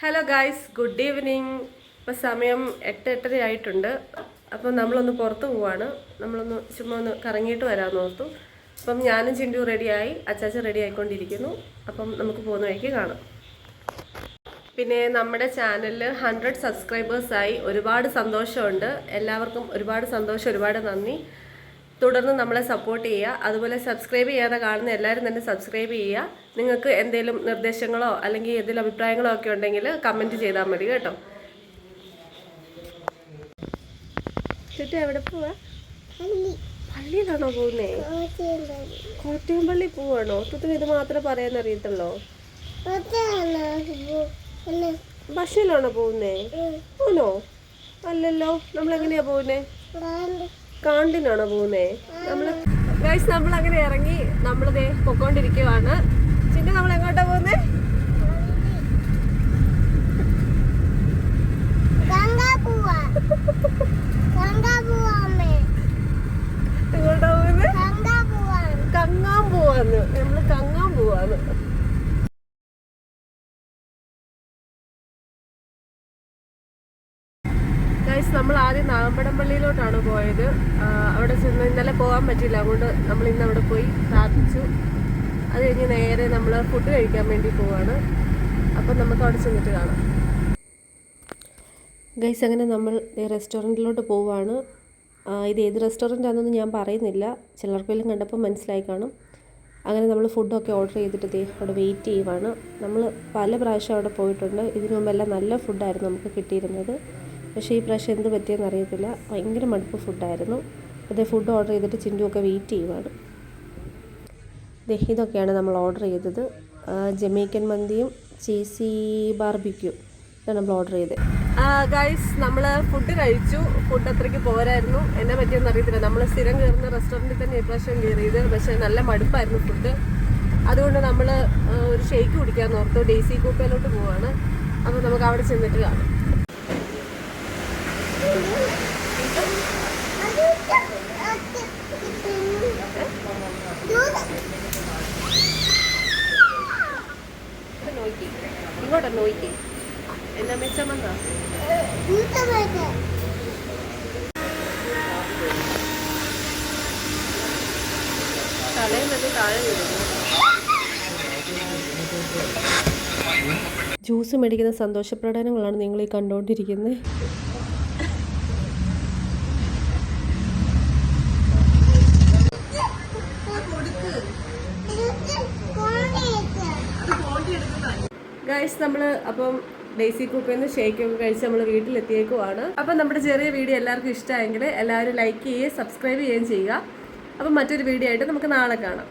Hello guys, good evening. ഇപ്പോൾ സമയം 8:30 ആയിട്ടുണ്ട്. അപ്പം നമ്മളൊന്ന് പുറത്ത് പോവാണ്. നമ്മളൊന്ന് ചുമ്മാ ഒന്ന് കറങ്ങിയിട്ട് വരാമെന്ന് ഓർത്തു. അപ്പം ഞാനും ചിൻഡു റെഡിയായി, അച്ചാച്ച റെഡി ആയിക്കൊണ്ടിരിക്കുന്നു. അപ്പം നമുക്ക് പോകുന്ന വഴിക്ക് കാണാം. പിന്നെ നമ്മുടെ ചാനലിൽ 100 സബ്സ്ക്രൈബേഴ്സായി. ഒരുപാട് സന്തോഷമുണ്ട്. എല്ലാവർക്കും ഒരുപാട് സന്തോഷം, ഒരുപാട് നന്ദി. തുടർന്ന് നമ്മളെ സപ്പോർട്ട് ചെയ്യുക. അതുപോലെ സബ്സ്ക്രൈബ് ചെയ്യാതെ കാണുന്ന എല്ലാവരും തന്നെ സബ്സ്ക്രൈബ് ചെയ്യുക. നിങ്ങൾക്ക് എന്തെങ്കിലും നിർദ്ദേശങ്ങളോ അല്ലെങ്കിൽ എന്തെങ്കിലും അഭിപ്രായങ്ങളോ ഒക്കെ ഉണ്ടെങ്കിൽ കമൻറ്റ് ചെയ്താൽ മതി കേട്ടോ. ചേട്ടാ എവിടെ പോവാ? പള്ളിയിലാണോ പോകുന്നേ? കോട്ടയംപള്ളി പോവാണോ? തുത്തിന് ഇത് മാത്രമേ പറയാൻ അറിയത്തുള്ളോ? ബസ്സിലാണോ പോകുന്നേ? ആണോ? അല്ലല്ലോ, നമ്മളെങ്ങനെയാ പോകുന്നേ? കാണ്ടിനാണോ പോകുന്നേ? നമ്മൾ അങ്ങനെ ഇറങ്ങി നമ്മളിതേ പൊക്കോണ്ടിരിക്കുവാണ്. പിന്നെ നമ്മൾ എങ്ങോട്ടാ പോകുന്നേ? എങ്ങോട്ടാ പോകുന്നത്? കങ്ങാൻ പോവാന്ന്. നമ്മള് കങ്ങാൻ പോവാന്ന്. നമ്മൾ ആദ്യം നാഗമ്പടംപള്ളിയിലോട്ടാണ് പോയത്. അവിടെ ചെന്ന് ഇന്നലെ പോകാൻ പറ്റിയില്ല, അതുകൊണ്ട് നമ്മൾ ഇന്ന് അവിടെ പോയി പ്രാർത്ഥിച്ചു. അത് കഴിഞ്ഞ് നേരെ നമ്മൾ ഫുഡ് കഴിക്കാൻ വേണ്ടി പോവാണ്. അപ്പം നമുക്ക് അവിടെ ചെന്നിട്ട് കാണാം. ഗൈസ്, അങ്ങനെ നമ്മൾ റെസ്റ്റോറൻറ്റിലോട്ട് പോവാണ്. ഇത് ഏത് റെസ്റ്റോറൻ്റ് ആണെന്നൊന്നും ഞാൻ പറയുന്നില്ല, ചിലർക്കെല്ലാം കണ്ടപ്പോൾ മനസ്സിലായി കാണും. അങ്ങനെ നമ്മൾ ഫുഡൊക്കെ ഓർഡർ ചെയ്തിട്ട് അവിടെ വെയിറ്റ് ചെയ്യുവാണ്. നമ്മൾ പല പ്രാവശ്യം അവിടെ പോയിട്ടുണ്ട്. ഇതിനു മുമ്പെല്ലാം നല്ല ഫുഡായിരുന്നു നമുക്ക് കിട്ടിയിരുന്നത്. പക്ഷേ ഈ പ്രാവശ്യം എന്ത് പറ്റിയെന്ന് അറിയത്തില്ല, ഭയങ്കര മടുപ്പ് ഫുഡായിരുന്നു. അതേ ഫുഡ് ഓർഡർ ചെയ്തിട്ട് ചിൻഡുവൊക്കെ വെയിറ്റ് ചെയ്യുവാണ്. ഇതൊക്കെയാണ് നമ്മൾ ഓർഡർ ചെയ്തത്. ജമൈക്കൻ മന്തിയും ചീസി ബാർബിക്യൂ ഇതാണ് നമ്മൾ ഓർഡർ ചെയ്തത്. ഗൈസ്, നമ്മൾ ഫുഡ് കഴിച്ചു. ഫുഡ് അത്രയ്ക്ക് പോരായിരുന്നു. എന്നെ പറ്റിയെന്ന് അറിയത്തില്ല. നമ്മൾ സ്ഥിരം കയറുന്ന റെസ്റ്റോറൻറ്റിൽ തന്നെ ഈ പ്രാവശ്യം കയറിയത്. പക്ഷേ നല്ല മടുപ്പായിരുന്നു ഫുഡ്. അതുകൊണ്ട് നമ്മൾ ഒരു ഷേക്ക് കുടിക്കാൻ ഓർത്തു. ഡെയ്സി കൂപ്പയിലോട്ട് പോവാണ്. അപ്പോൾ നമുക്ക് അവിടെ ചെന്നിട്ട് കാണാം. ഇങ്ങോട്ടാ നോക്കി എന്നാ മെച്ചമെന്നാ തലയിൽ നിന്ന് താഴെ വീഴുന്നു. ജ്യൂസ് മേടിക്കുന്ന സന്തോഷ പ്രകടനങ്ങളാണ് നിങ്ങൾ ഈ കണ്ടുകൊണ്ടിരിക്കുന്നത്. ഗൈസ്, നമ്മൾ അപ്പം ഡെയ്സി കൂപ്പിൽ നിന്ന് ഷേക്കൊക്കെ കഴിച്ച് നമ്മൾ വീട്ടിലെത്തിയേക്കുവാണ്. അപ്പം നമ്മുടെ ചെറിയ വീഡിയോ എല്ലാവർക്കും ഇഷ്ടമായെങ്കിൽ എല്ലാവരും ലൈക്ക് ചെയ്യുകയും സബ്സ്ക്രൈബ് ചെയ്യുകയും ചെയ്യുക. അപ്പം മറ്റൊരു വീഡിയോ ആയിട്ട് നമുക്ക് നാളെ കാണാം.